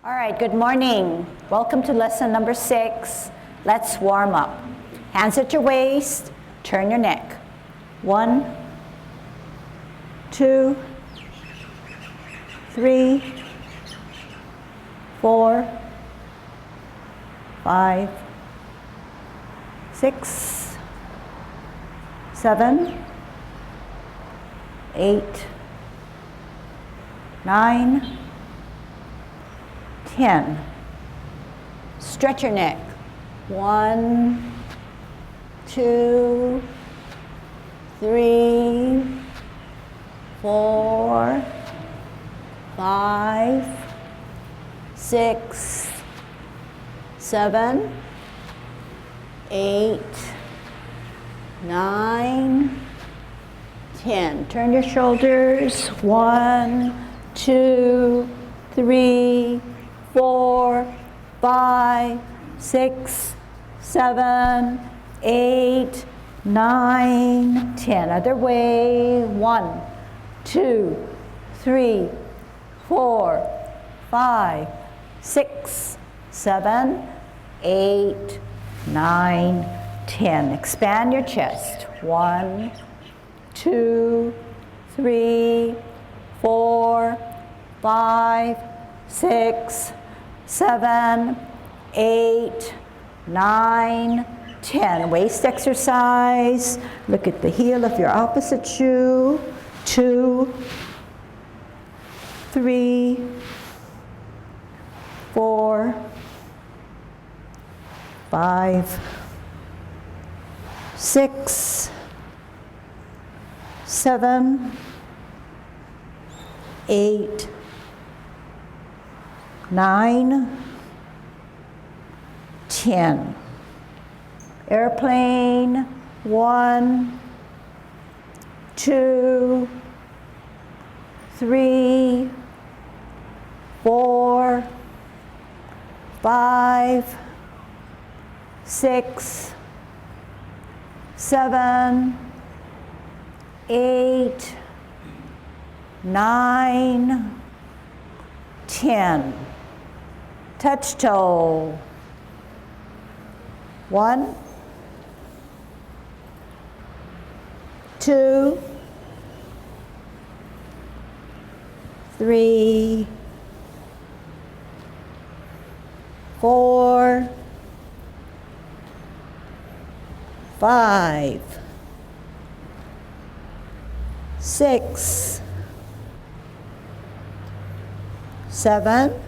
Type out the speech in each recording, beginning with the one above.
All right, good morning. Welcome to lesson number 6. Let's warm up. Hands at your waist, turn your neck. 1, 2, 3, 4, 5, 6, 7, 8, 9, 10. Stretch your neck. 1, 2, 3, 4, 5, 6, 7, 8, 9, 10. Turn your shoulders. 1, 2, 3, 4, 5, 6, 7, 8, 9, 10. Other way. 1, 2, 3, 4, 5, 6, 7, 8, 9, 10. Expand your chest. 1, 2, 3, 4, 5, 6, 7, 8, 9, 10. Waist exercise. Look at the heel of your opposite shoe. 2, 3, 4, 5, 6, 7, 8, 9, 10. Airplane. 1, 2, 3, 4, 5, 6, 7, 8, 9, 10. Touch toe. 1, 2, 3, 4, 5, 6, 7,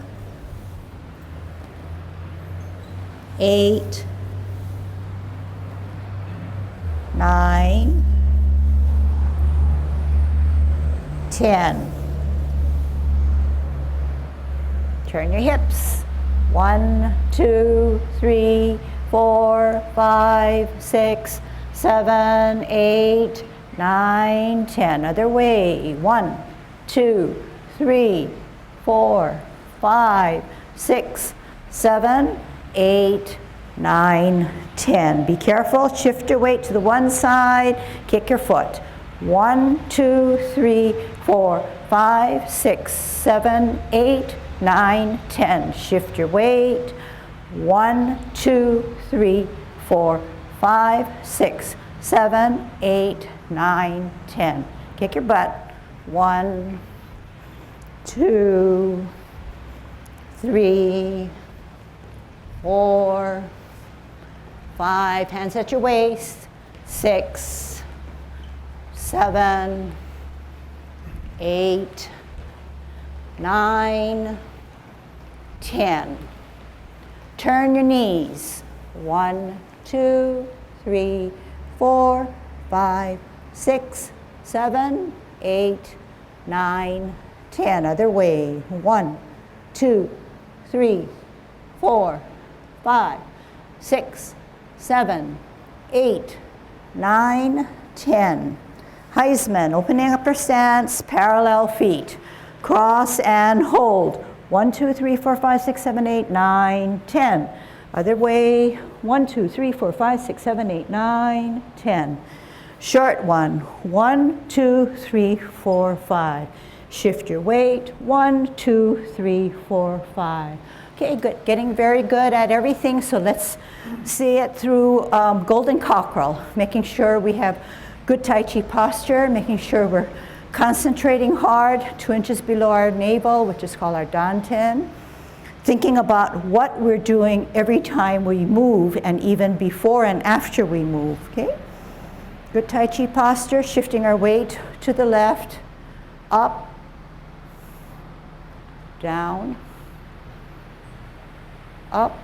8, 9, 10. Turn your hips. 1, 2, 3, 4, 5, 6, 7, 8, 9, 10. Other way. 1, 2, 3, 4, 5, 6, 7, 8, 9, 10. Be careful. Shift your weight to the one side. Kick your foot. 1, 2, 3, 4, 5, 6, 7, 8, 9, 10. Shift your weight. 1, 2, 3, 4, 5, 6, 7, 8, 9, 10. Kick your butt. 1, 2, 3, 4, 5. Hands at your waist. 6, 7, 8, 9, 10. Turn your knees. 1, 2, 3, 4, 5, 6, 7, 8, 9, 10. Other way. 1, 2, 3, 4, 5, 6, 7, 8, 9, 10. Heisman, opening up your stance, parallel feet. Cross and hold. 1, 2, 3, 4, 5, 6, 7, 8, 9, 10. Other way. 1, 2, 3, 4, 5, 6, 7, 8, 9, 10. Short one. 1, 2, 3, 4, 5. Shift your weight. 1, 2, 3, 4, 5. Okay, good. Getting very good at everything. So let's see it through golden cockerel, making sure we have good Tai Chi posture, making sure we're concentrating hard, 2 inches below our navel, which is called our danten. Thinking about what we're doing every time we move and even before and after we move, okay? Good Tai Chi posture, shifting our weight to the left, up, down, up,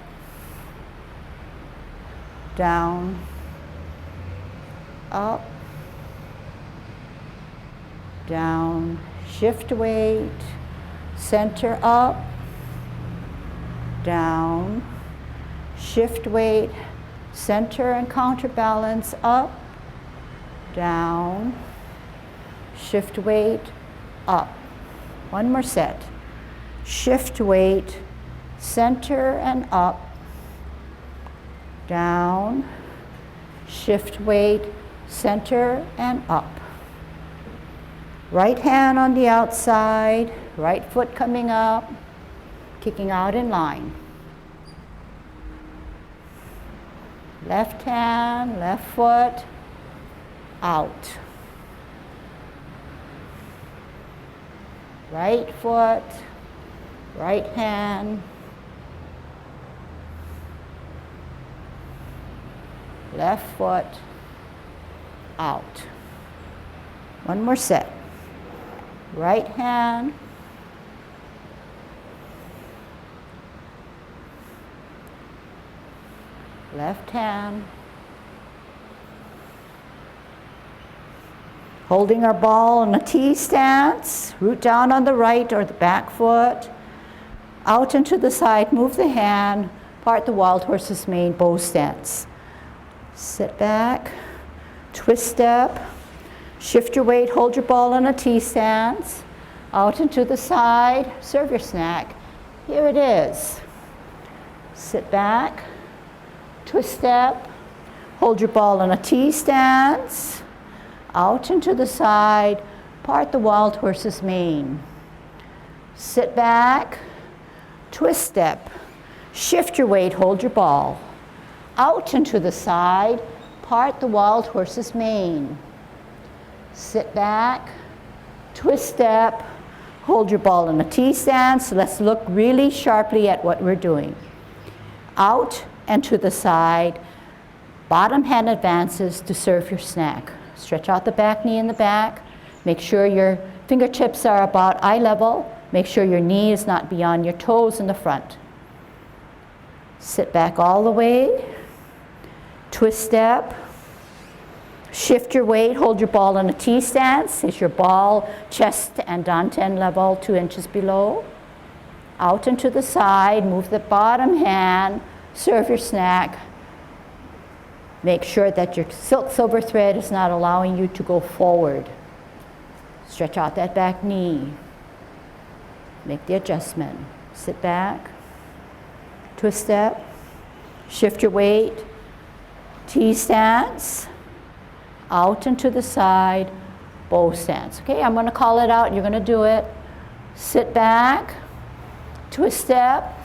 down, up, down, shift weight, center up, down, shift weight, center and counterbalance up, down, shift weight, up. One more set. Shift weight, center and up, down, shift weight, center and up. Right hand on the outside, right foot coming up, kicking out in line. Left hand, left foot, out. Right foot, right hand, left foot, out. One more set. Right hand, left hand, holding our ball in a T stance, root down on the right or the back foot, out and to the side, move the hand, part the wild horse's mane, bow stance. Sit back, twist step, shift your weight, hold your ball in a T stance, out and to the side, serve your snack. Here it is. Sit back, twist step, hold your ball in a T stance, out and to the side, part the wild horse's mane. Sit back, twist step, shift your weight, hold your ball, out and to the side, part the wild horse's mane. Sit back, twist step, hold your ball in a T stance. Let's look really sharply at what we're doing. Out and to the side, bottom hand advances to serve your snack. Stretch out the back knee in the back. Make sure your fingertips are about eye level. Make sure your knee is not beyond your toes in the front. Sit back all the way, twist step, shift your weight, hold your ball in a T stance. Is your ball chest and danten level 2 inches below? Out and to the side, move the bottom hand, serve your snack. Make sure that your silver thread is not allowing you to go forward. Stretch out that back knee. Make the adjustment. Sit back, twist step, shift your weight, T stance, out and to the side, bow stance. Okay, I'm going to call it out. You're going to do it. Sit back, twist step,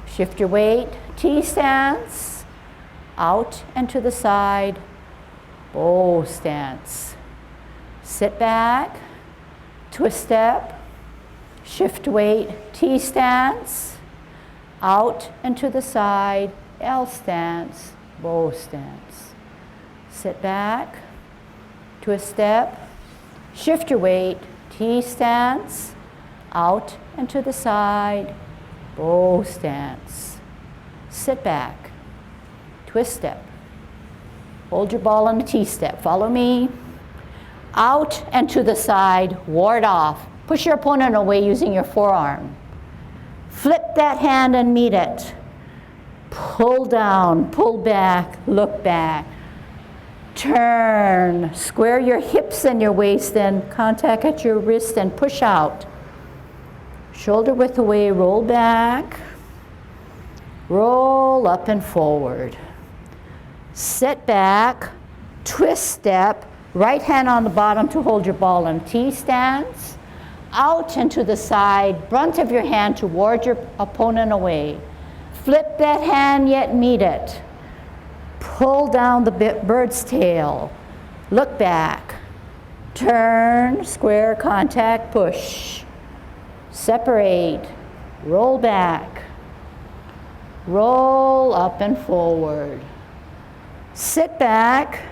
shift your weight, T stance, out and to the side, bow stance. Sit back, twist step, shift weight, T stance, out and to the side, L stance, bow stance. Sit back, twist step, shift your weight, T stance, out and to the side, bow stance. Sit back, twist step, hold your ball on the T step, follow me. Out and to the side, ward off. Push your opponent away using your forearm. Flip that hand and meet it. Pull down, pull back, look back. Turn, square your hips and your waist and contact at your wrist and push out. Shoulder width away, roll back. Roll up and forward. Sit back, twist step, right hand on the bottom to hold your ball in T stance. out and to the side, brunt of your hand toward your opponent away. Flip that hand, yet meet it. Pull down the bird's tail. Look back. Turn, square contact, push. Separate, roll back. Roll up and forward. Sit back,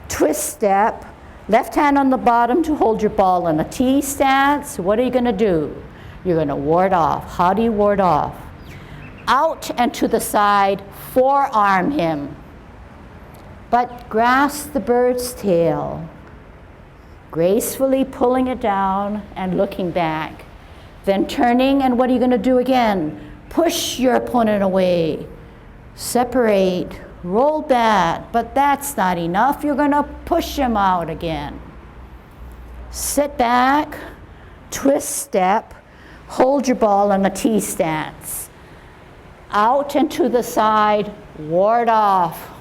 twist step, left hand on the bottom to hold your ball in a T stance. What are you going to do? You're going to ward off. How do you ward off? Out and to the side, forearm him. But grasp the bird's tail, gracefully pulling it down and looking back. Then turning, and what are you going to do again? Push your opponent away. Separate, roll back, but that's not enough. You're going to push him out again. Sit back, twist step, hold your ball in a T stance. Out and to the side, ward off.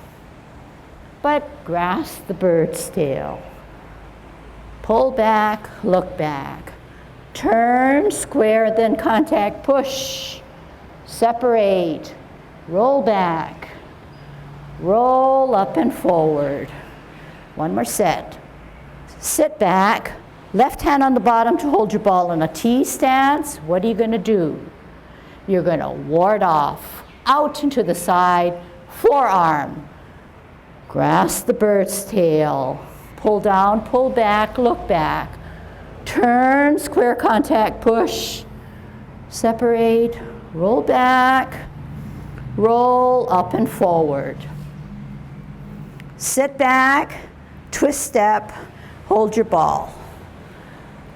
But grasp the bird's tail. Pull back, look back. Turn, square, then contact, push. Separate, roll back. Roll up and forward. One more set. Sit back, left hand on the bottom to hold your ball in a T stance. What are you going to do? You're going to ward off, out and to the side, forearm. Grasp the bird's tail. Pull down, pull back, look back. Turn, square contact, push. Separate, roll back, roll up and forward. Sit back, twist step, hold your ball.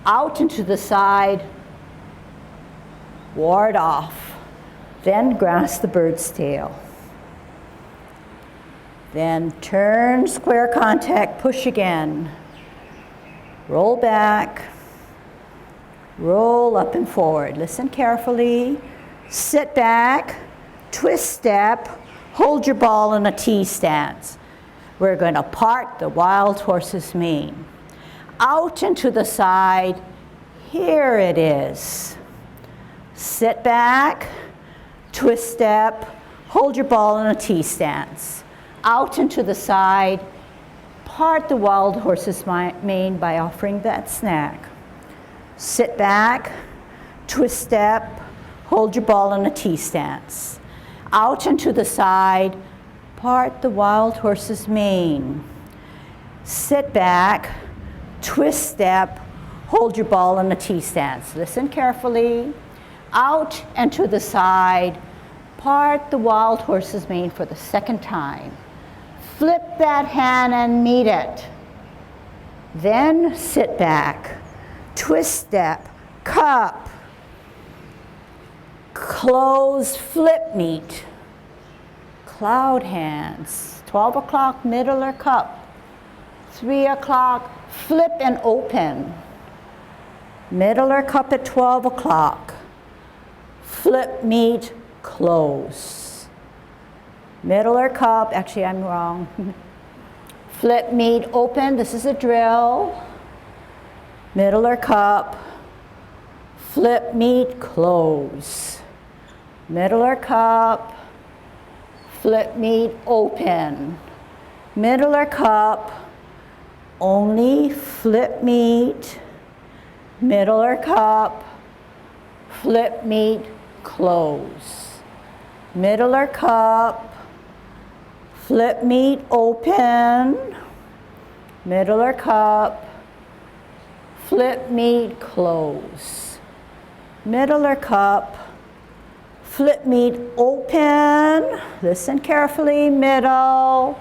Out and to the side, ward off. Then grasp the bird's tail. Then turn, square contact, push again. Roll back, roll up and forward. Listen carefully. Sit back, twist step, hold your ball in a T stance. We're going to part the wild horse's mane. Out and to the side, here it is. Sit back, twist step, hold your ball in a T stance. Out and to the side, part the wild horse's mane by offering that snack. Sit back, twist step, hold your ball in a T stance. Out and to the side, part the wild horse's mane. Sit back, twist step, hold your ball in a T stance. Listen carefully. Out and to the side, part the wild horse's mane for the second time. Flip that hand and meet it. Then sit back, twist step, cup, close, flip meet, cloud hands, 12 o'clock, middle or cup, 3 o'clock, flip and open, middle or cup at 12 o'clock, flip meet, close. Middle or cup, actually I'm wrong. Flip, meet, open, this is a drill. Middle or cup, flip, meet, close. Middle or cup, flip, meet, open. Middle or cup, only flip, meet. Middle or cup, flip, meet, close. Middle or cup, flip, meet, open, middle or cup, flip, meet, close. Middle or cup, flip, meet, open, listen carefully, middle,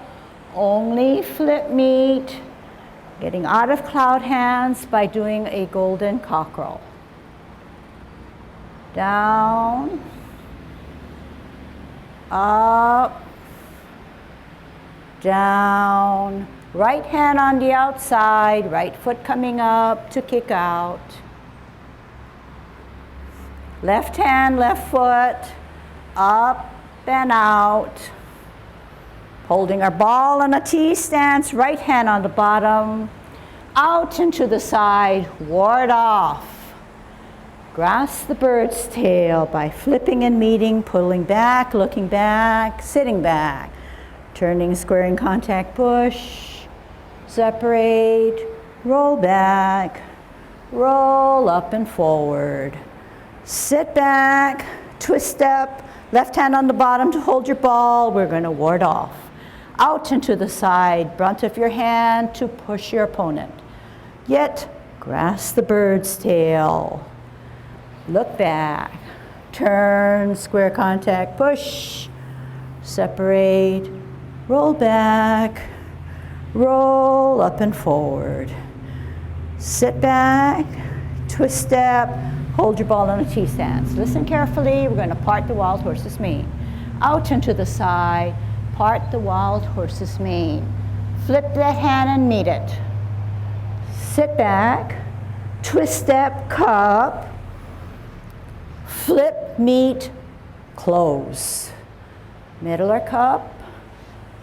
only flip, meet, getting out of cloud hands by doing a golden cockerel. Down, up, down, right hand on the outside, right foot coming up to kick out. Left hand, left foot, up and out. Holding our ball in a T stance, right hand on the bottom, out and to the side, ward off. Grasp the bird's tail by flipping and meeting, pulling back, looking back, sitting back. Turning, squaring contact, push, separate, roll back, roll up and forward. Sit back, twist step, left hand on the bottom to hold your ball. We're going to ward off. Out and to the side, brunt of your hand to push your opponent. Yet, grasp the bird's tail. Look back, turn, square contact, push, separate, roll back, roll up and forward. Sit back, twist step, hold your ball in a T-stance. Listen carefully, we're going to part the wild horse's mane. Out and to the side, part the wild horse's mane. Flip that hand and meet it. Sit back, twist step, cup, flip, meet, close. Middle or cup,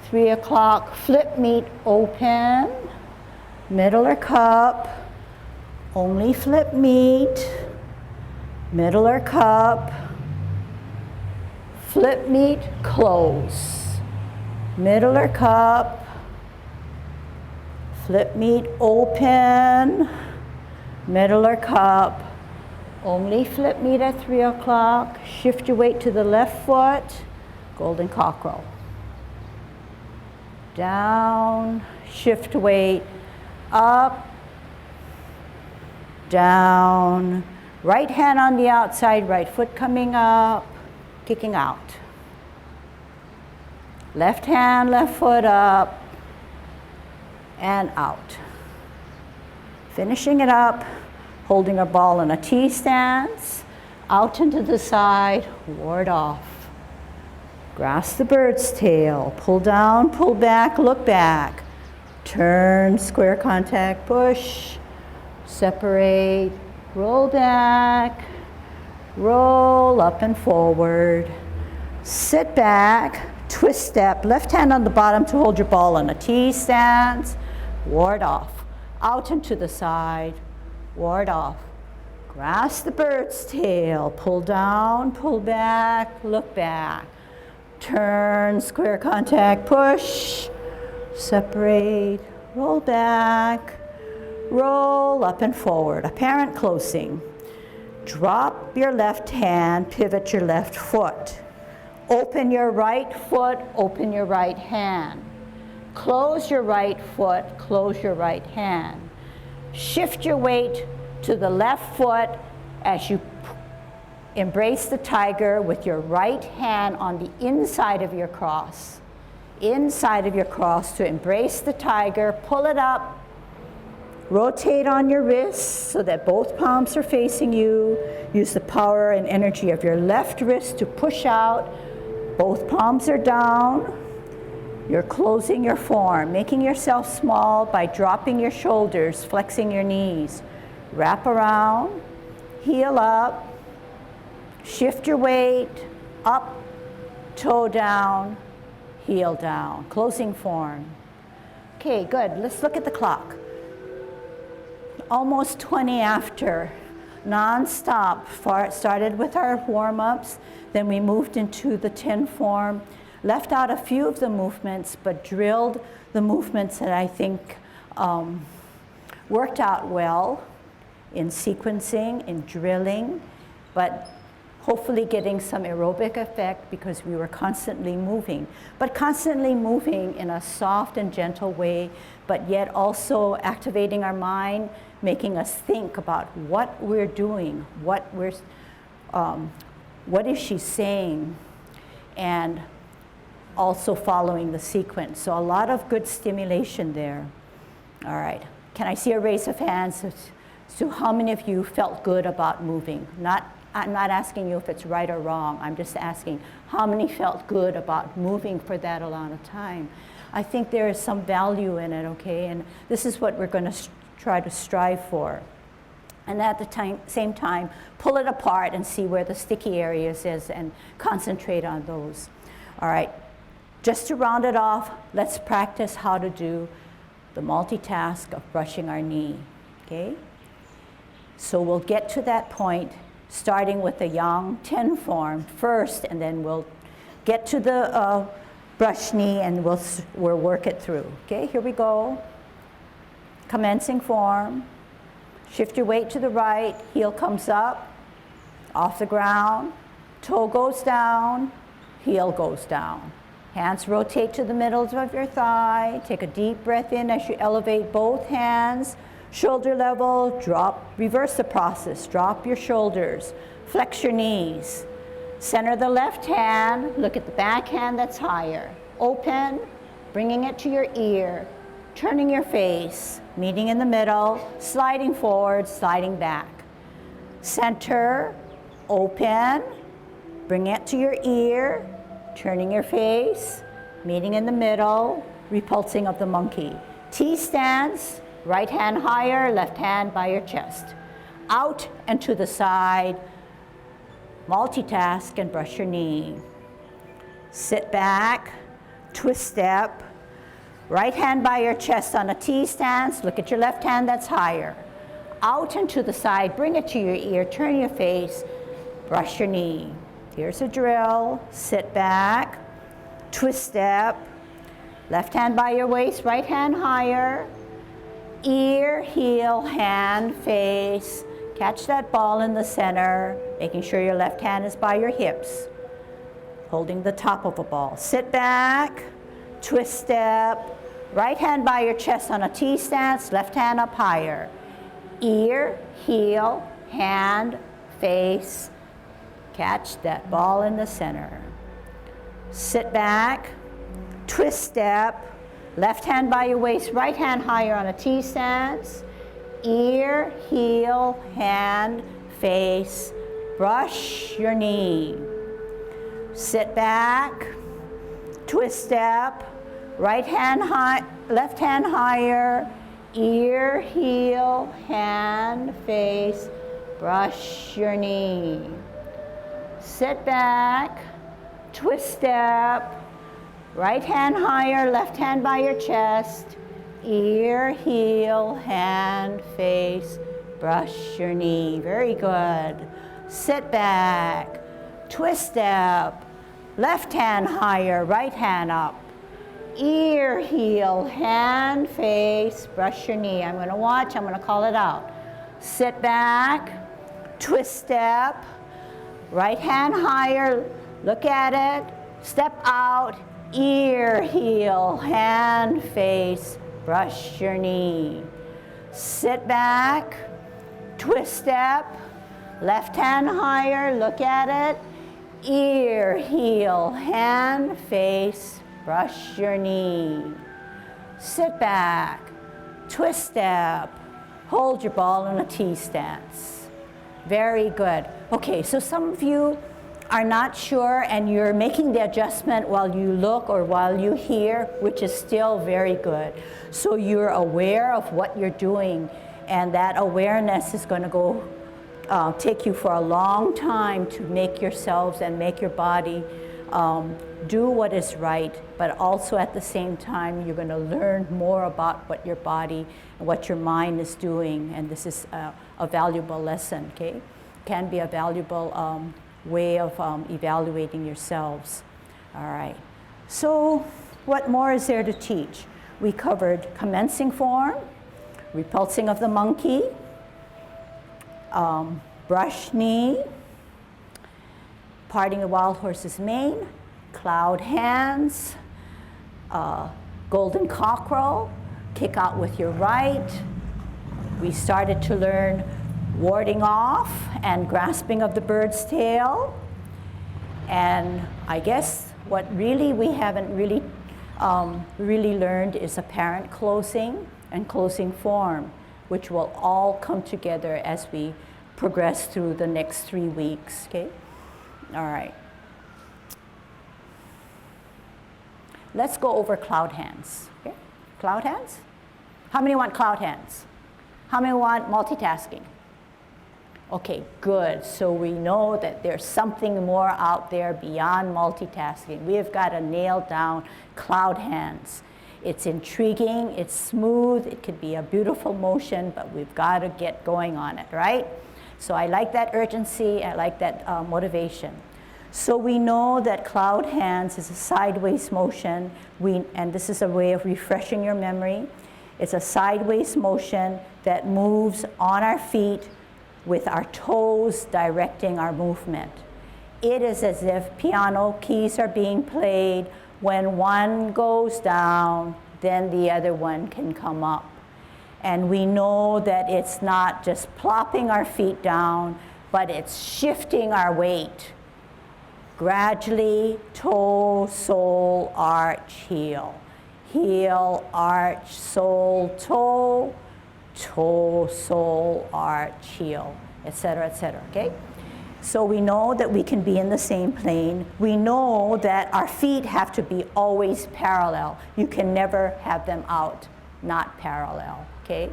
3 o'clock, flip, meet, open. Middle or cup, only flip, meet. Middle or cup, flip, meet, close. Middle or cup, flip, meet, open. Middle or cup, only flip, meet at 3 o'clock. Shift your weight to the left foot, golden cockerel. Down, shift weight, up, down. Right hand on the outside, right foot coming up, kicking out. Left hand, left foot up, and out. Finishing it up, holding our ball in a T stance, out and to the side, ward off. Grasp the bird's tail, pull down, pull back, look back. Turn, square contact, push, separate, roll back, roll up and forward. Sit back, twist step, left hand on the bottom to hold your ball in a T stance, ward off. Out and to the side, ward off. Grasp the bird's tail, pull down, pull back, look back. Turn, square contact, push, separate, roll back, roll up and forward. Apparent closing. Drop your left hand, pivot your left foot. Open your right foot, open your right hand. Close your right foot, close your right hand. Shift your weight to the left foot as you embrace the tiger with your right hand on the inside of your cross. Inside of your cross to embrace the tiger, pull it up, rotate on your wrists so that both palms are facing you. Use the power and energy of your left wrist to push out. Both palms are down. You're closing your form, making yourself small by dropping your shoulders, flexing your knees. Wrap around, heel up, shift your weight, up, toe down, heel down. Closing form. Okay, good. Let's look at the clock. Almost 20 after. Non-stop. Started with our warm-ups, then we moved into the 10 form. Left out a few of the movements, but drilled the movements that I think worked out well in sequencing, in drilling, but hopefully getting some aerobic effect because we were constantly moving. But constantly moving in a soft and gentle way, but yet also activating our mind, making us think about what we're doing, what is she saying, and also following the sequence. So a lot of good stimulation there. All right, can I see a raise of hands as to how many of you felt good about moving? I'm not asking you if it's right or wrong. I'm just asking how many felt good about moving for that amount of time. I think there is some value in it, okay? And this is what we're going to try to strive for. And at the same time, pull it apart and see where the sticky areas is and concentrate on those. All right, just to round it off, let's practice how to do the multitask of brushing our knee, okay? So we'll get to that point starting with the yang 10 form first, and then we'll get to the brush knee and we'll work it through. Okay, here we go. Commencing form. Shift your weight to the right, heel comes up, off the ground, toe goes down, heel goes down. Hands rotate to the middle of your thigh. Take a deep breath in as you elevate both hands. Shoulder level, drop, reverse the process. Drop your shoulders, flex your knees. Center the left hand, look at the back hand that's higher. Open, bringing it to your ear, turning your face, meeting in the middle, sliding forward, sliding back. Center, open, bring it to your ear, turning your face, meeting in the middle, repulsing of the monkey. T-stance, right hand higher, left hand by your chest. Out and to the side, multitask and brush your knee. Sit back, twist step, right hand by your chest on a T-stance, look at your left hand that's higher. Out and to the side, bring it to your ear, turn your face, brush your knee. Here's a drill, sit back, twist step, left hand by your waist, right hand higher, ear, heel, hand, face. Catch that ball in the center, making sure your left hand is by your hips, holding the top of a ball. Sit back, twist step, right hand by your chest on a T-stance, left hand up higher. Ear, heel, hand, face. Catch that ball in the center. Sit back, twist step, left hand by your waist, right hand higher on a T-stance. Ear, heel, hand, face, brush your knee. Sit back, twist step, right hand high, left hand higher, ear, heel, hand, face, brush your knee. Sit back, twist step, right hand higher, left hand by your chest, ear, heel, hand, face, brush your knee. Very good. Sit back, twist step, left hand higher, right hand up, ear, heel, hand, face, brush your knee. I'm going to watch, I'm going to call it out. Sit back, twist step, right hand higher, look at it, step out, ear, heel, hand, face, brush your knee. Sit back, twist step, left hand higher, look at it, ear, heel, hand, face, brush your knee. Sit back, twist step, hold your ball in a T-stance. Very good. Okay, so some of you are not sure and you're making the adjustment while you look or while you hear, which is still very good. So you're aware of what you're doing, and that awareness is going to go take you for a long time to make yourselves and make your body do what is right, but also at the same time you're going to learn more about what your body and what your mind is doing, and this is a valuable lesson, okay? Can be a valuable way of evaluating yourselves. All right, so what more is there to teach? We covered commencing form, repulsing of the monkey, brush knee, parting the wild horse's mane, cloud hands, golden cockerel, kick out with your right. We started to learn warding off and grasping of the bird's tail. And I guess what really we haven't really learned is apparent closing and closing form, which will all come together as we progress through the next 3 weeks, okay? All right. Let's go over cloud hands, okay? Cloud hands? How many want cloud hands? How many want multitasking? Okay, good. So we know that there's something more out there beyond multitasking. We have got to nail down cloud hands. It's intriguing, it's smooth, it could be a beautiful motion, but we've got to get going on it, right? So I like that urgency, I like that motivation. So we know that cloud hands is a sideways motion, and this is a way of refreshing your memory. It's a sideways motion that moves on our feet with our toes directing our movement. It is as if piano keys are being played. When one goes down, then the other one can come up. And we know that it's not just plopping our feet down, but it's shifting our weight. Gradually, toe, sole, arch, heel. Heel, arch, sole, toe, toe, sole, arch, heel, etc., okay? So we know that we can be in the same plane. We know that our feet have to be always parallel. You can never have them out, not parallel, okay?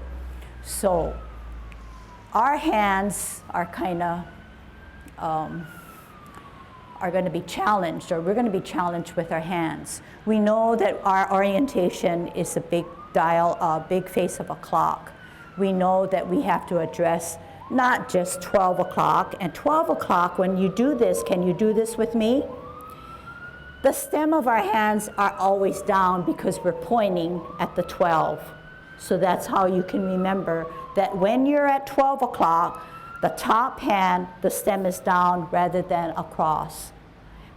So our hands are kind of, are going to be challenged, or we're going to be challenged with our hands. We know that our orientation is a big dial, a big face of a clock. We know that we have to address not just 12 o'clock, and 12 o'clock, when you do this, can you do this with me? The stem of our hands are always down because we're pointing at the 12. So that's how you can remember that when you're at 12 o'clock, the top hand, the stem is down rather than across.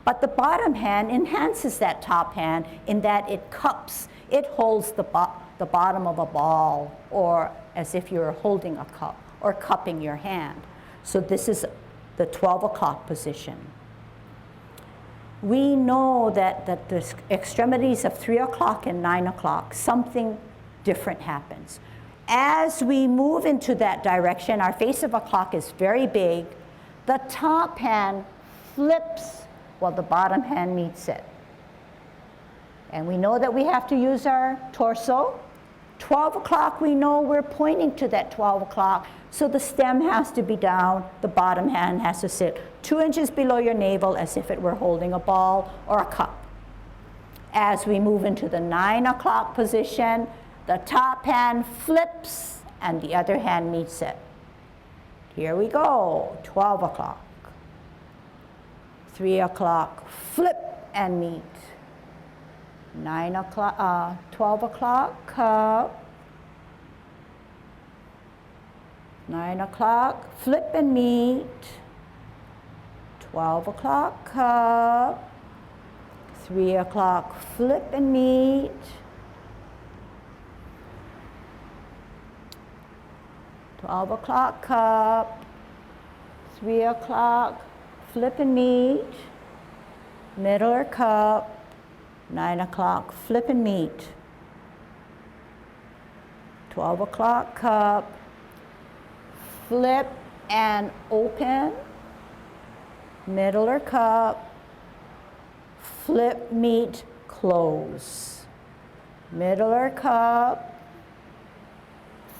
But the bottom hand enhances that top hand in that it cups, it holds the bottom of a ball, or as if you're holding a cup, or cupping your hand. So this is the 12 o'clock position. We know that the extremities of 3 o'clock and 9 o'clock, something different happens. As we move into that direction, our face of a clock is very big. The top hand flips while the bottom hand meets it. And we know that we have to use our torso. 12 o'clock, we know we're pointing to that 12 o'clock, so the stem has to be down, the bottom hand has to sit 2 inches below your navel as if it were holding a ball or a cup. As we move into the 9 o'clock position, the top hand flips and the other hand meets it. Here we go, 12 o'clock. 3 o'clock, flip and meet. 9 o'clock, 12 o'clock, cup. 9 o'clock, flip and meet. 12 o'clock, cup. 3 o'clock, flip and meet. 12 o'clock, cup. 3 o'clock, flip and meet. Middle or cup. 9 o'clock, flip and meet. 12 o'clock, cup. Flip and open. Middle or cup. Flip, meet, close. Middle or cup.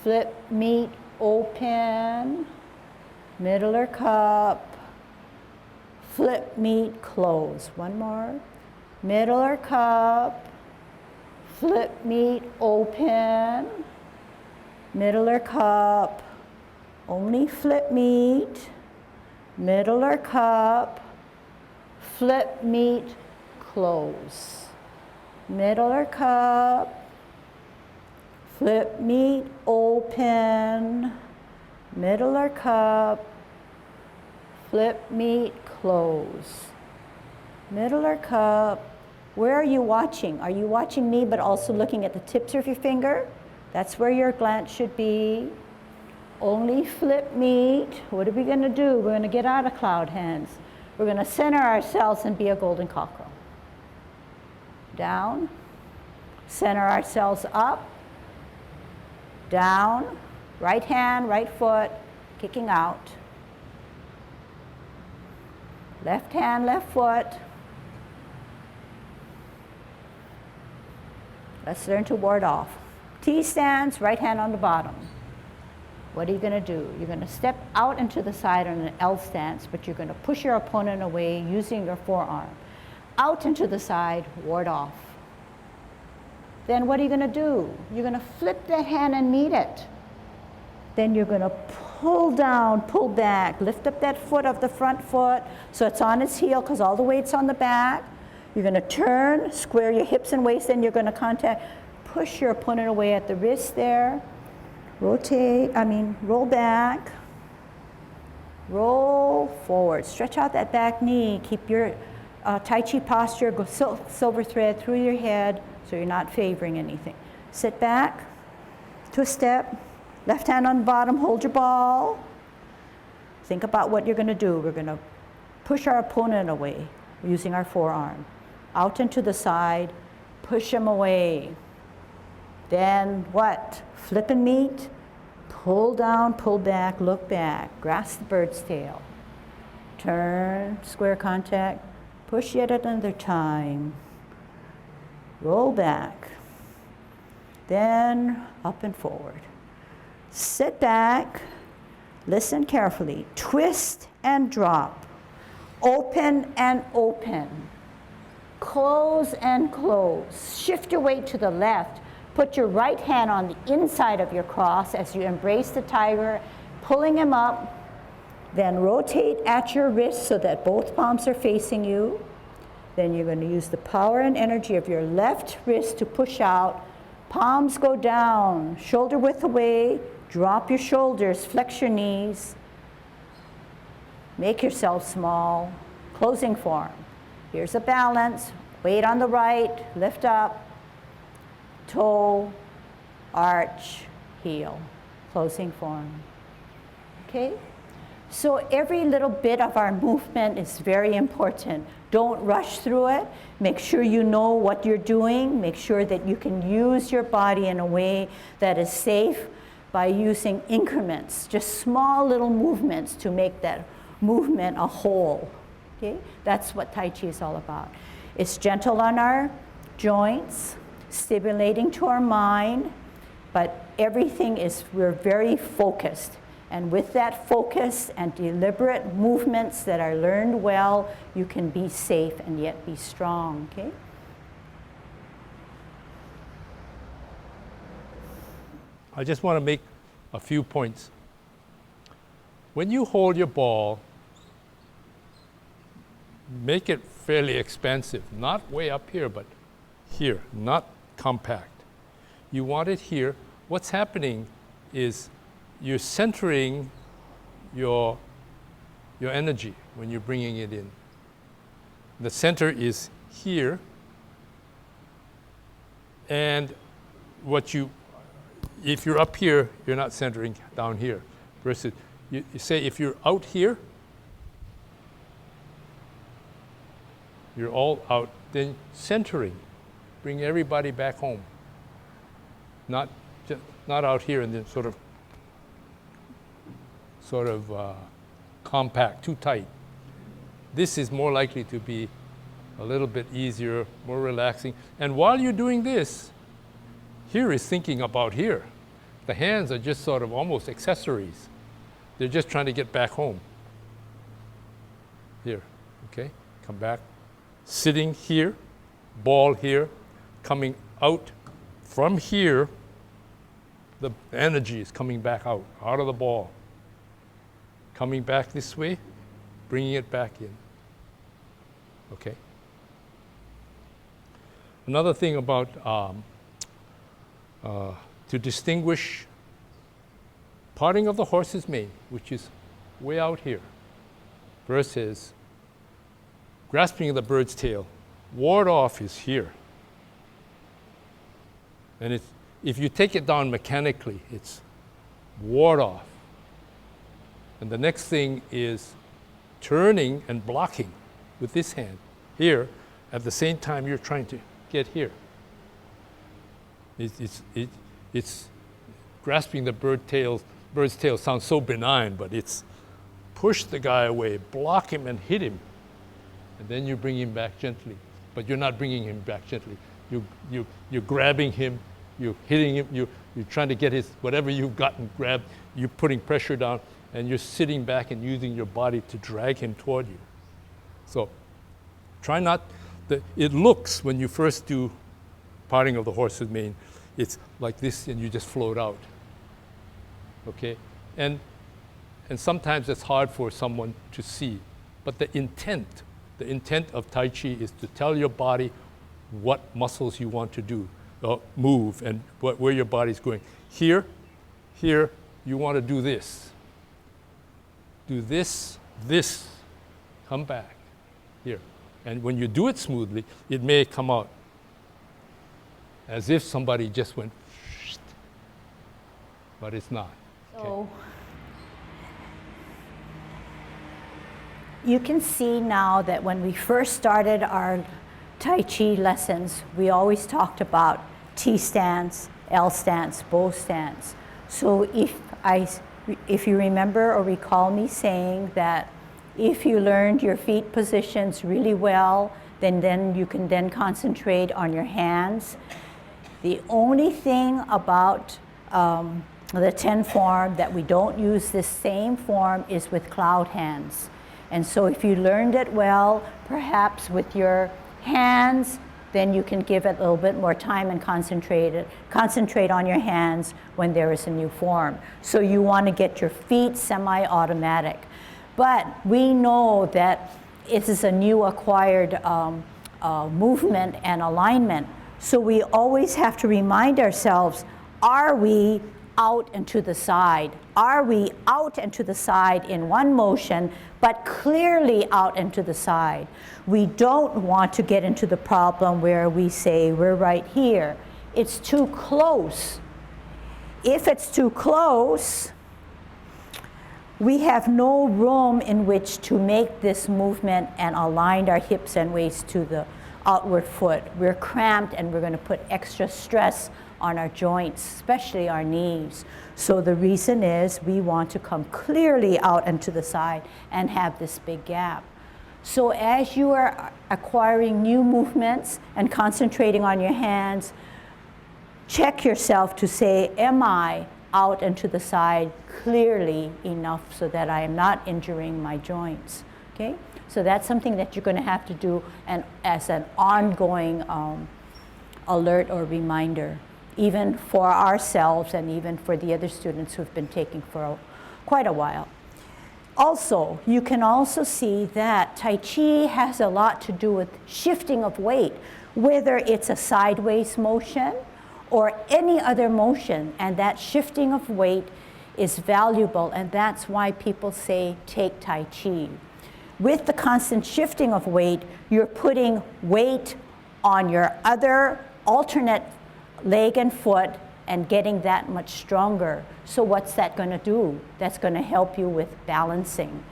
Flip, meet, open. Middle or cup. Flip, meet, close. One more. Middle or cup. Flip, meet, open. Middle or cup. Only flip, meet. Middle or cup. Flip, meet, close. Middle or cup. Flip, meet, open. Middle or cup. Flip, meet, close. Middle or cup. Where are you watching? Are you watching me but also looking at the tips of your finger? That's where your glance should be. Only flip, meet. What are we going to do? We're going to get out of cloud hands. We're going to center ourselves and be a golden cockerel. Down. Center ourselves up. Down. Right hand, right foot, kicking out. Left hand, left foot. Let's learn to ward off. T stance, right hand on the bottom. What are you going to do? You're going to step out into the side on an L stance, but you're going to push your opponent away using your forearm. Out into the side, ward off. Then what are you going to do? You're going to flip that hand and meet it. Then you're going to pull down, pull back. Lift up that foot of the front foot so it's on its heel because all the weight's on the back. You're going to turn, square your hips and waist, then you're going to push your opponent away at the wrist there. Roll back. Roll forward. Stretch out that back knee. Keep your Tai Chi posture. Go silver thread through your head so you're not favoring anything. Sit back, twist step. Left hand on the bottom, hold your ball. Think about what you're going to do. We're going to push our opponent away using our forearm. Out and to the side, push him away. Then what? Flip and meet. Pull down, pull back, look back. Grasp the bird's tail. Turn, square contact. Push yet another time. Roll back. Then up and forward. Sit back, listen carefully, twist and drop, open and open, close and close. Shift your weight to the left, put your right hand on the inside of your cross as you embrace the tiger, pulling him up, then rotate at your wrist so that both palms are facing you. Then you're going to use the power and energy of your left wrist to push out. Palms go down, shoulder width away. Drop your shoulders, flex your knees. Make yourself small. Closing form. Here's a balance. Weight on the right, lift up. Toe, arch, heel. Closing form. Okay? So every little bit of our movement is very important. Don't rush through it. Make sure you know what you're doing. Make sure that you can use your body in a way that is safe by using increments, just small little movements to make that movement a whole. Okay? That's what Tai Chi is all about. It's gentle on our joints, stimulating to our mind, but everything is, we're very focused. And with that focus and deliberate movements that are learned well, you can be safe and yet be strong, okay? I just want to make a few points. When you hold your ball, make it fairly expansive, not way up here, but here, not compact. You want it here. What's happening is you're centering your energy when you're bringing it in. The center is here, and if you're up here, you're not centering down here. Versus, you say if you're out here, you're all out, then centering, bring everybody back home. Not out here and then sort of compact, too tight. This is more likely to be a little bit easier, more relaxing. And while you're doing this, here is thinking about here. The hands are just sort of almost accessories. They're just trying to get back home. Here, okay? Come back. Sitting here, ball here, coming out from here, the energy is coming back out of the ball. Coming back this way, bringing it back in. Okay? Another thing about to distinguish parting of the horse's mane, which is way out here, versus grasping of the bird's tail. Ward off is here. And if you take it down mechanically, it's ward off. And the next thing is turning and blocking with this hand here at the same time you're trying to get here. It's grasping the bird's tail sounds so benign, but it's push the guy away, block him and hit him, and then you bring him back gently. But you're not bringing him back gently. You're grabbing him, you're hitting him, you're trying to get his, whatever you've gotten grabbed, you're putting pressure down, and you're sitting back and using your body to drag him toward you. So try not, it looks when you first do parting of the horse's mane, it's like this and you just float out. Okay? And And sometimes it's hard for someone to see. But the intent of Tai Chi is to tell your body what muscles you want to do, move, and where your body's going. Here, you want to do this. Do this, come back, here. And when you do it smoothly, it may come out as if somebody just went, but it's not. So you can see now that when we first started our Tai Chi lessons, we always talked about T stance, L stance, bow stance. So if you remember or recall me saying that if you learned your feet positions really well, then you can then concentrate on your hands. The only thing about the 10 form that we don't use this same form is with cloud hands. And so if you learned it well, perhaps with your hands, then you can give it a little bit more time and concentrate on your hands when there is a new form. So you want to get your feet semi-automatic. But we know that it is a new acquired movement and alignment. So we always have to remind ourselves, are we out and to the side? Are we out and to the side in one motion, but clearly out and to the side? We don't want to get into the problem where we say we're right here. It's too close. If it's too close, we have no room in which to make this movement and align our hips and waist to the outward foot. We're cramped and we're going to put extra stress on our joints, especially our knees. So the reason is we want to come clearly out and to the side and have this big gap. So as you are acquiring new movements and concentrating on your hands, check yourself to say, am I out and to the side clearly enough so that I am not injuring my joints? Okay? So that's something that you're going to have to do as an ongoing alert or reminder, even for ourselves and even for the other students who've been taking for quite a while. Also, you can also see that Tai Chi has a lot to do with shifting of weight, whether it's a sideways motion or any other motion, and that shifting of weight is valuable, and that's why people say take Tai Chi. With the constant shifting of weight, you're putting weight on your other alternate leg and foot and getting that much stronger. So what's that going to do? That's going to help you with balancing.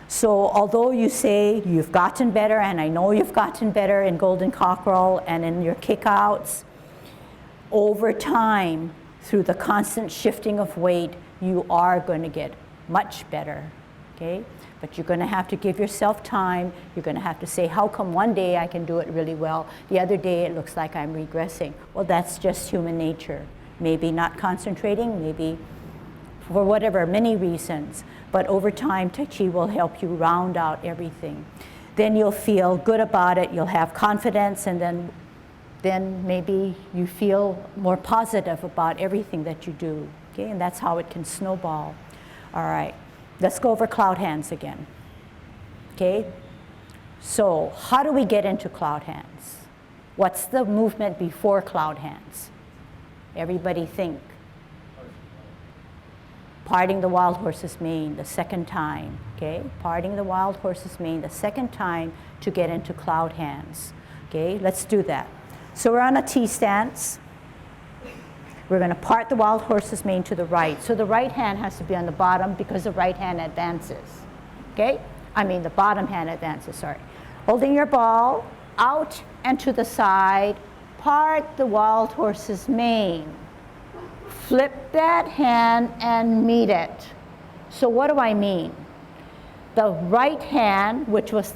So although you say you've gotten better, and I know you've gotten better in Golden Cockerel and in your kickouts, over time, through the constant shifting of weight, you are going to get much better, okay? But you're going to have to give yourself time. You're going to have to say, how come one day I can do it really well, the other day it looks like I'm regressing? Well, that's just human nature. Maybe not concentrating, maybe for whatever, many reasons. But over time, Tai Chi will help you round out everything. Then you'll feel good about it, you'll have confidence, and then maybe you feel more positive about everything that you do. Okay? And that's how it can snowball. All right. Let's go over cloud hands again. Okay? So how do we get into cloud hands? What's the movement before cloud hands? Everybody think. Parting the wild horse's mane the second time. Okay? Parting the wild horse's mane the second time to get into cloud hands. Okay? Let's do that. So we're on a T stance. We're going to part the wild horse's mane to the right. So the right hand has to be on the bottom because the right hand advances. Okay? I mean the bottom hand advances, sorry. Holding your ball out and to the side, part the wild horse's mane. Flip that hand and meet it. So what do I mean? The right hand, which was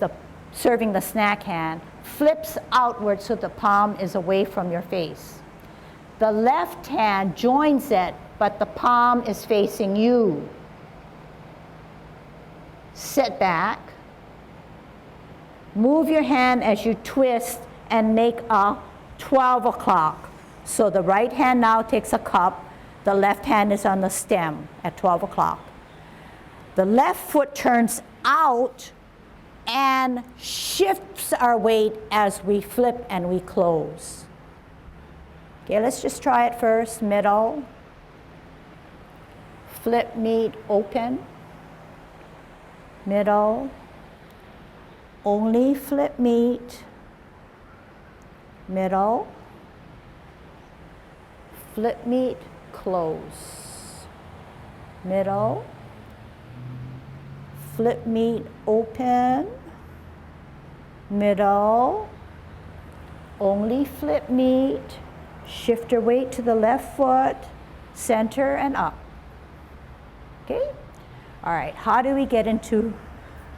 serving the snack hand, flips outward so the palm is away from your face. The left hand joins it, but the palm is facing you. Sit back. Move your hand as you twist and make a 12 o'clock. So the right hand now takes a cup. The left hand is on the stem at 12 o'clock. The left foot turns out and shifts our weight as we flip and we close. Okay, let's just try it first. Middle, flip, meet, open, middle, only flip, meet, middle, flip, meet, close, middle, flip, meet, open, middle, only flip, meet, shift your weight to the left foot, center and up. Okay? All right, how do we get into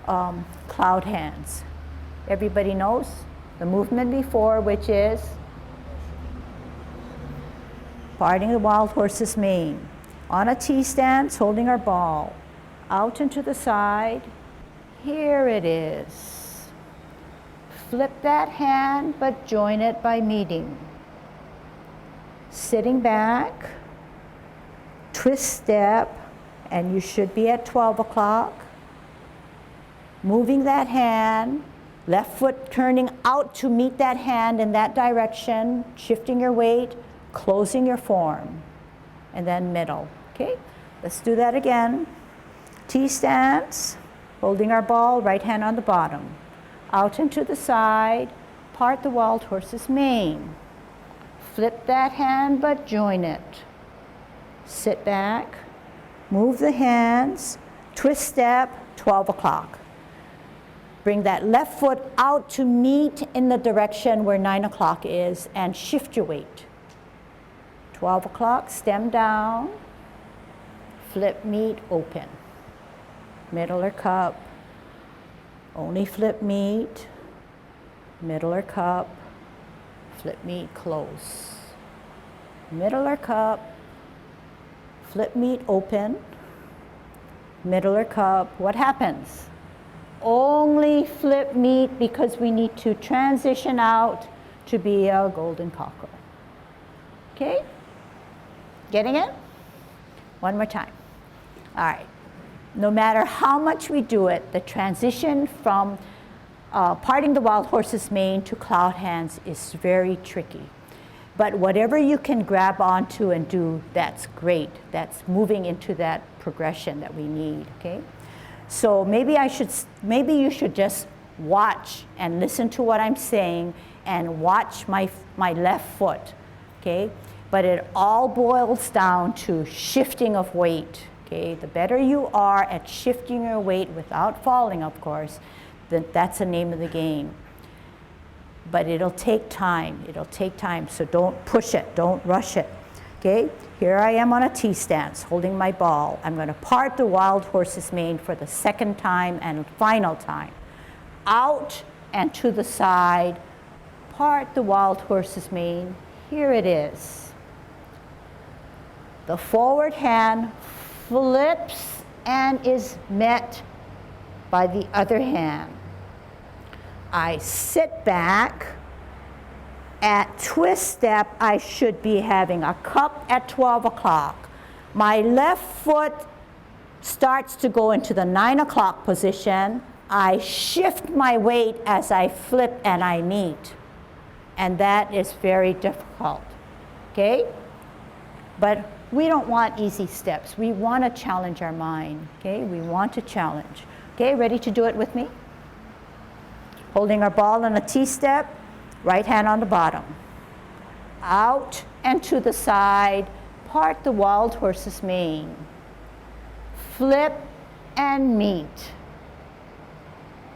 cloud hands? Everybody knows the movement before, which is parting the wild horse's mane. On a T stance, holding our ball. Out and to the side. Here it is. Flip that hand, but join it by meeting. Sitting back, twist step, and you should be at 12 o'clock. Moving that hand, left foot turning out to meet that hand in that direction, shifting your weight, closing your form, and then middle. Okay, let's do that again. T stance, holding our ball, right hand on the bottom. Out and to the side, part the wild horse's mane. Flip that hand, but join it. Sit back, move the hands, twist step, 12 o'clock. Bring that left foot out to meet in the direction where 9 o'clock is and shift your weight. 12 o'clock, stem down, flip, meet, open. Middle or cup, only flip, meet, middle or cup, flip, meet, close. Middle or cup, flip, meet, open, middle or cup. What happens? Only flip, meet, because we need to transition out to be a golden cockerel. Okay? Getting it? One more time. All right. No matter how much we do it, the transition from parting the wild horse's mane to cloud hands is very tricky. But whatever you can grab onto and do, that's great. That's moving into that progression that we need, okay? So maybe you should just watch and listen to what I'm saying and watch my left foot, okay? But it all boils down to shifting of weight. Okay, the better you are at shifting your weight without falling, of course, then that's the name of the game. But it'll take time. It'll take time, so don't push it. Don't rush it. Okay, here I am on a T stance, holding my ball. I'm going to part the wild horse's mane for the second time and final time. Out and to the side, part the wild horse's mane. Here it is. The forward hand flips and is met by the other hand. I sit back. At twist step, I should be having a cup at 12 o'clock. My left foot starts to go into the 9 o'clock position. I shift my weight as I flip and I meet. And that is very difficult, okay? But we don't want easy steps. We want to challenge our mind, okay? We want to challenge. Okay, ready to do it with me? Holding our ball in a T-step, right hand on the bottom. Out and to the side, part the wild horse's mane. Flip and meet.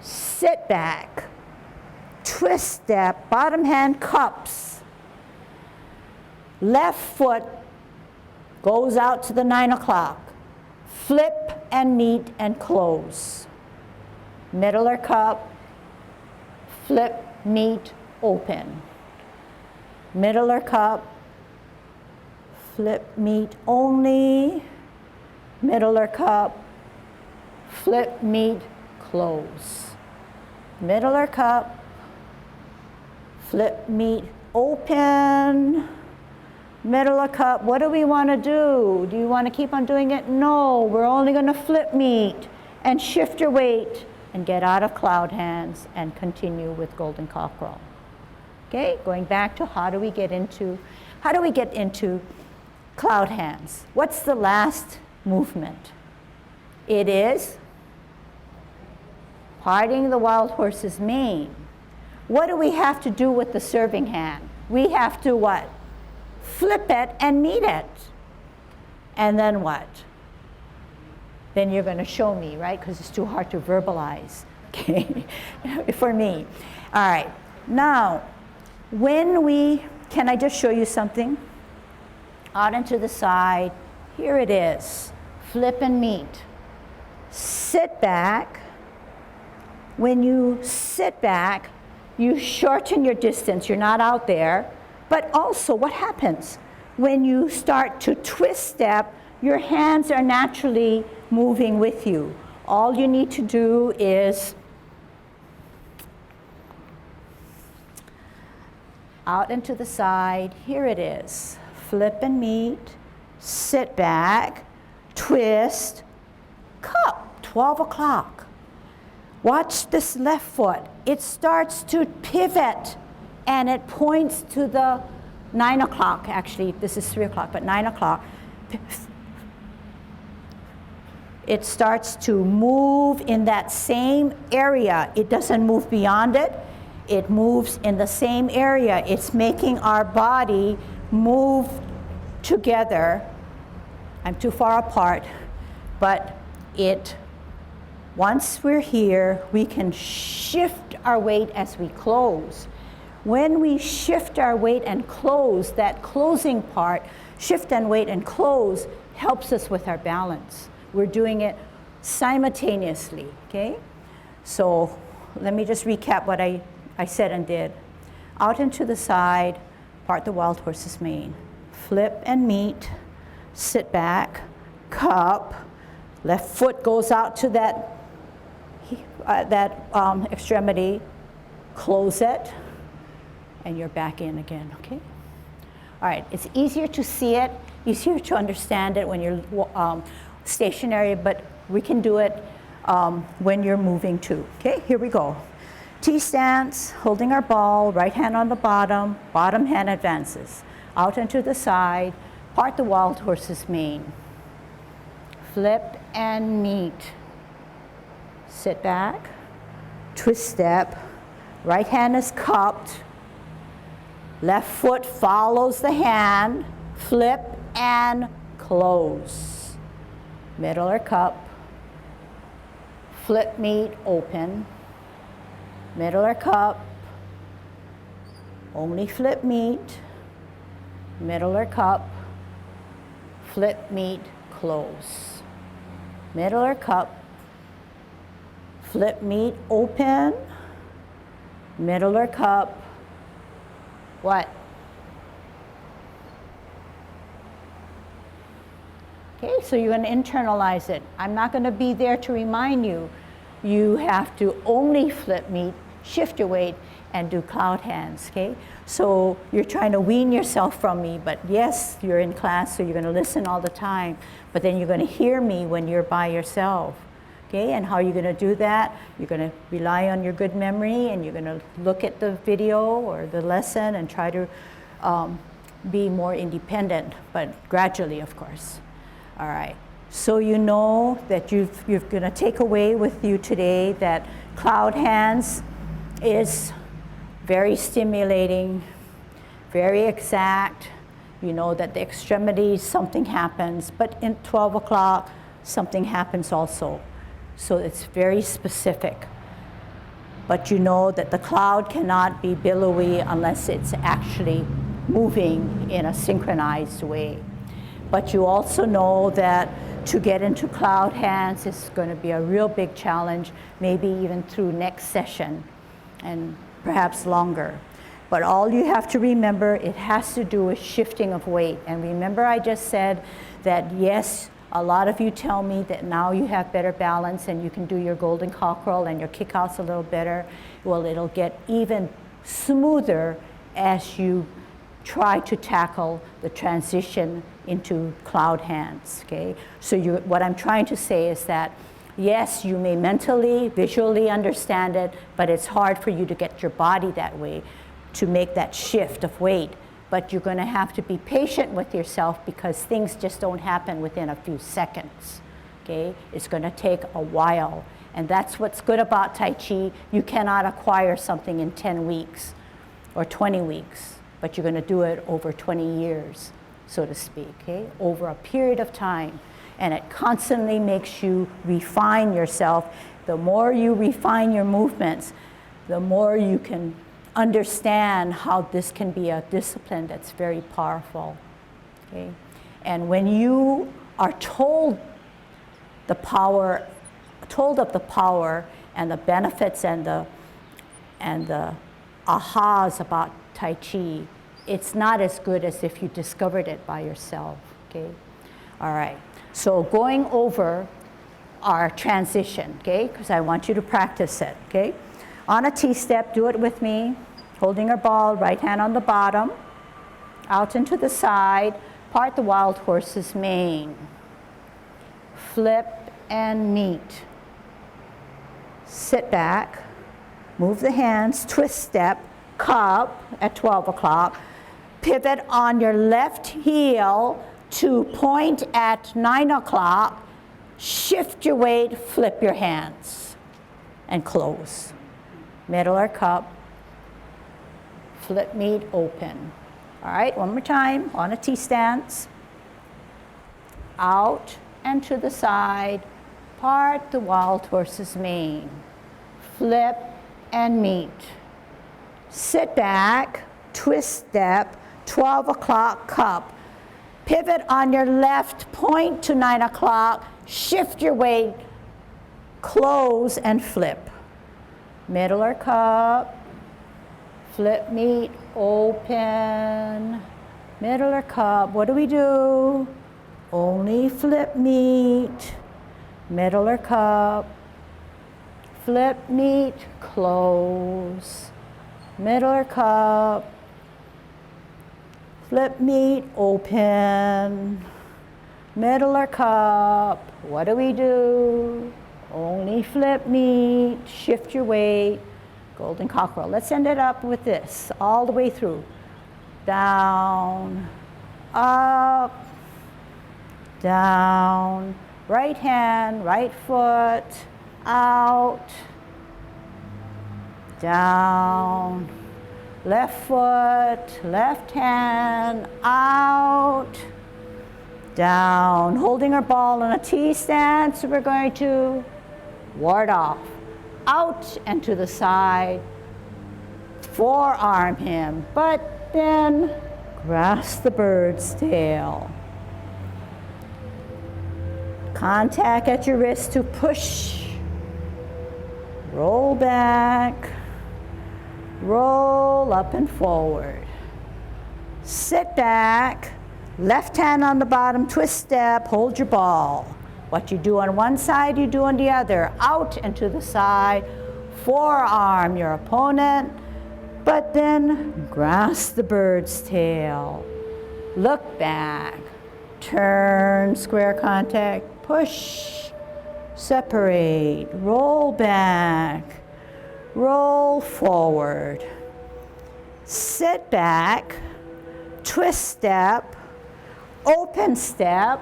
Sit back. Twist step, bottom hand cups. Left foot goes out to the 9 o'clock. Flip and meet and close. Middle or cup. Flip, meet, open. Middle or cup. Flip, meet only. Middle or cup. Flip, meet, close. Middle or cup. Flip, meet, open. Middle or cup. What do we want to do? Do you want to keep on doing it? No, we're only going to flip, meet. and shift your weight and get out of cloud hands and continue with golden cockerel. Okay, going back to how do we get into cloud hands? What's the last movement? It is parting the wild horse's mane. What do we have to do with the serving hand? We have to what? Flip it and meet it. And then what? Then you're going to show me, right? Because it's too hard to verbalize, okay, for me. All right, now, can I just show you something? Out and to the side, here it is, flip and meet. Sit back. When you sit back, you shorten your distance, you're not out there, but also what happens? When you start to twist step, your hands are naturally moving with you. All you need to do is out and to the side, here it is. Flip and meet, sit back, twist, cup, 12 o'clock. Watch this left foot. It starts to pivot and it points to the 9 o'clock, actually, this is 3 o'clock, but 9 o'clock. It starts to move in that same area. It doesn't move beyond it. It moves in the same area. It's making our body move together. I'm too far apart, but once we're here, we can shift our weight as we close. When we shift our weight and close, that closing part, shift and weight and close, helps us with our balance. We're doing it simultaneously, okay? So let me just recap what I said and did. Out and to the side, part the wild horse's mane. Flip and meet, sit back, cup, left foot goes out to that extremity, close it, and you're back in again, okay? All right, it's easier to see it, easier to understand it when you're stationary, but we can do it when you're moving too, okay? Here we go. T stance, holding our ball, right hand on the bottom, bottom hand advances. Out and to the side, part the wild horse's mane. Flip and meet. Sit back, twist step, right hand is cupped, left foot follows the hand, flip and close. Middle or cup, flip meet, open, middle or cup, only flip meet, middle or cup, flip meet, close. Middle or cup, flip meet, open, middle or cup, what? Okay, so you're going to internalize it. I'm not going to be there to remind you. You have to only flip meet, shift your weight, and do cloud hands, okay? So you're trying to wean yourself from me, but yes, you're in class, so you're going to listen all the time, but then you're going to hear me when you're by yourself, okay? And how are you going to do that? You're going to rely on your good memory, and you're going to look at the video or the lesson and try to be more independent, but gradually, of course. All right, so you know that you're going to take away with you today that cloud hands is very stimulating, very exact. You know that the extremities, something happens, but in 12 o'clock, something happens also. So it's very specific. But you know that the cloud cannot be billowy unless it's actually moving in a synchronized way. But you also know that to get into cloud hands is going to be a real big challenge, maybe even through next session and perhaps longer. But all you have to remember, it has to do with shifting of weight. And remember I just said that yes, a lot of you tell me that now you have better balance and you can do your golden cockerel and your kickouts a little better. Well, it'll get even smoother as you try to tackle the transition into cloud hands, okay? So what I'm trying to say is that Yes, you may mentally, visually understand it, but it's hard for you to get your body that way, to make that shift of weight. But you're going to have to be patient with yourself because things just don't happen within a few seconds. Okay? It's going to take a while. And that's what's good about Tai Chi. You cannot acquire something in 10 weeks or 20 weeks, but you're going to do it over 20 years, so to speak, okay? Over a period of time. And it constantly makes you refine yourself. The more you refine your movements, the more you can understand how this can be a discipline that's very powerful, okay? And when you are told of the power and the benefits and the ahas about Tai Chi, it's not as good as if you discovered it by yourself, okay? All right, so going over our transition, okay? Because I want you to practice it, okay? On a T-step, do it with me, holding our ball, right hand on the bottom, out and to the side, part the wild horse's mane. Flip and meet. Sit back, move the hands, twist step, cup at 12 o'clock, pivot on your left heel to point at 9 o'clock, shift your weight, flip your hands, and close. Middle or cup, flip, meet, open. All right, one more time, on a T-stance. Out and to the side, part the wild horse's mane. Flip and meet. Sit back, twist step, 12 o'clock cup. Pivot on your left, point to 9 o'clock, shift your weight, close and flip. Middle or cup, flip, meet, open. Middle or cup, what do we do? Only flip, meet. Middle or cup, flip, meet, close. Middle or cup, flip, meet, open. Middle or cup, what do we do? Only flip, meet, shift your weight, golden cockerel. Let's end it up with this, all the way through. Down, up, down, right hand, right foot, out, down, left foot, left hand, out, down. Holding our ball in a T stance, we're going to ward off, out and to the side, forearm him, but then grasp the bird's tail. Contact at your wrist to push, roll back, roll up and forward. Sit back, left hand on the bottom, twist step, hold your ball. What you do on one side, you do on the other. Out and to the side, forearm your opponent, but then grasp the bird's tail. Look back, turn, square contact, push, separate, roll back, roll forward. Sit back, twist step, open step,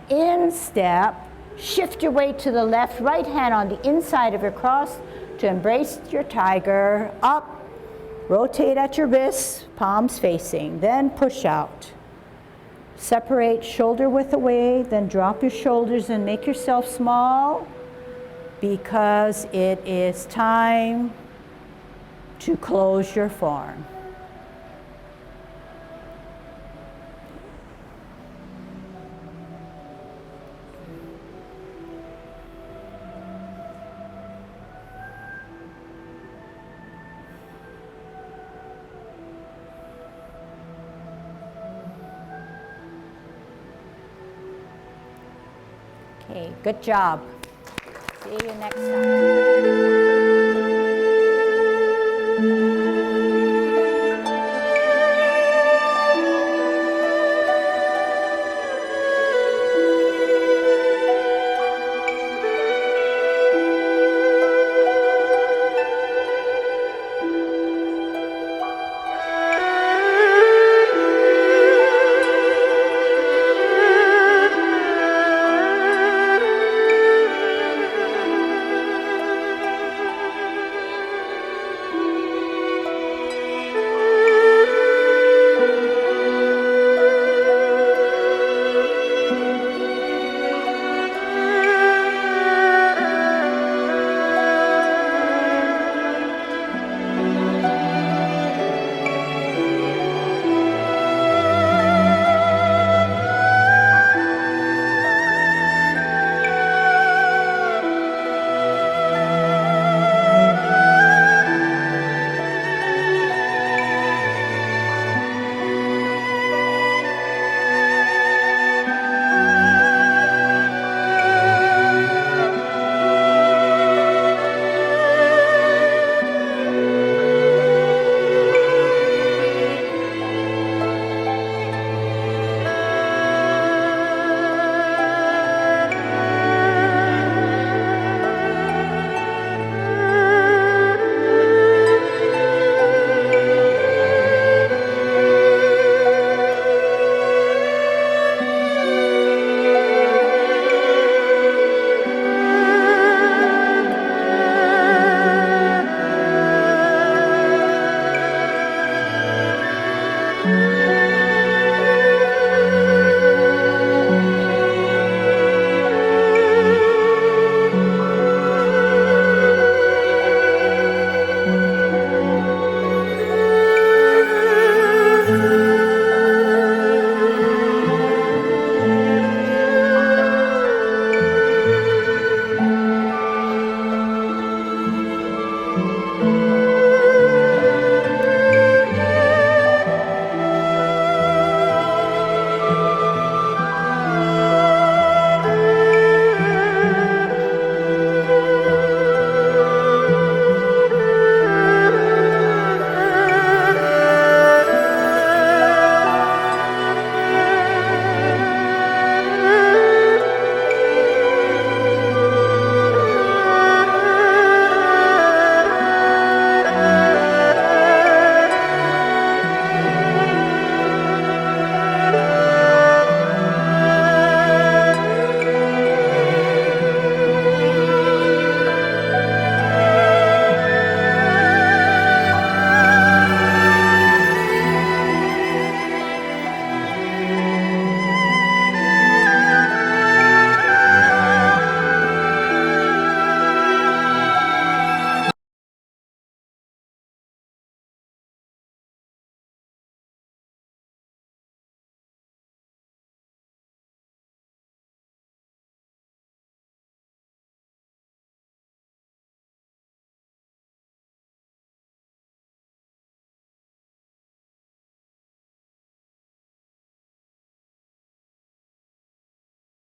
in step, shift your weight to the left, right hand on the inside of your cross to embrace your tiger, up, rotate at your wrists, palms facing, then push out. Separate shoulder width away, then drop your shoulders and make yourself small because it is time to close your form. Okay, good job. See you next time.